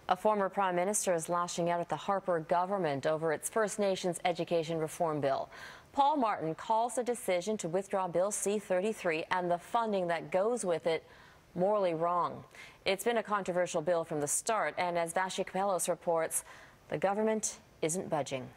A former prime minister is lashing out at the Harper government over its First Nations education reform bill. Paul Martin calls the decision to withdraw Bill C-33 and the funding that goes with it morally wrong. It's been a controversial bill from the start, and as Vashi Capellos reports, the government isn't budging.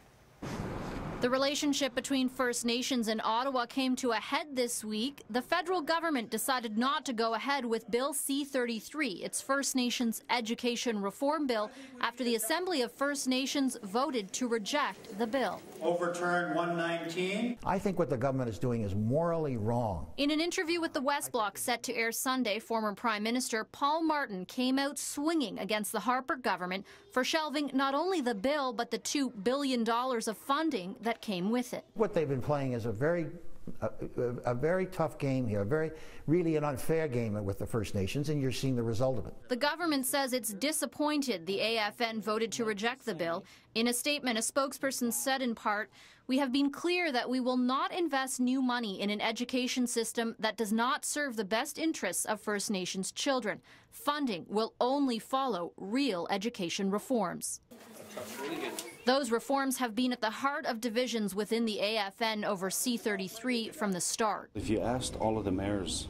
The relationship between First Nations and Ottawa came to a head this week. The federal government decided not to go ahead with Bill C-33, its First Nations education reform bill, after the Assembly of First Nations voted to reject the bill. Overturn 119. I think what the government is doing is morally wrong. In an interview with the West Block set to air Sunday, former Prime Minister Paul Martin came out swinging against the Harper government for shelving not only the bill but the $2 billion of funding that came with it. What they've been playing is a very tough game here, really an unfair game with the First Nations, and you're seeing the result of it. The government says it's disappointed the AFN voted to reject the bill. In a statement, a spokesperson said in part, "We have been clear that we will not invest new money in an education system that does not serve the best interests of First Nations children. Funding will only follow real education reforms." Those reforms have been at the heart of divisions within the AFN over C-33 from the start. If you asked all of the mayors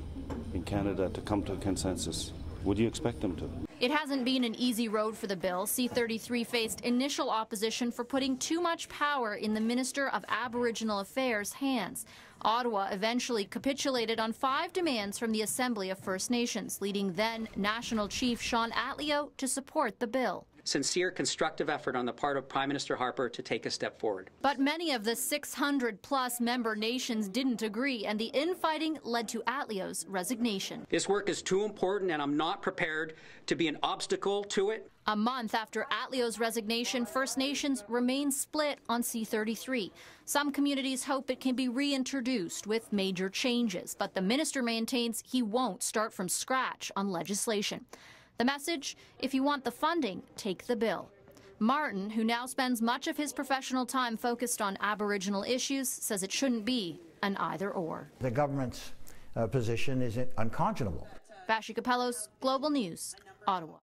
in Canada to come to a consensus, would you expect them to? It hasn't been an easy road for the bill. C-33 faced initial opposition for putting too much power in the Minister of Aboriginal Affairs' hands. Ottawa eventually capitulated on 5 demands from the Assembly of First Nations, leading then National Chief Sean Atleo to support the bill. Sincere, constructive effort on the part of Prime Minister Harper to take a step forward. But many of the 600-plus member nations didn't agree, and the infighting led to Atleo's resignation. This work is too important, and I'm not prepared to be an obstacle to it. A month after Atleo's resignation, First Nations remain split on C-33. Some communities hope it can be reintroduced with major changes, but the minister maintains he won't start from scratch on legislation. The message, if you want the funding, take the bill. Martin, who now spends much of his professional time focused on Aboriginal issues, says it shouldn't be an either-or. The government's position is unconscionable. Vashi Capellos, Global News, Ottawa.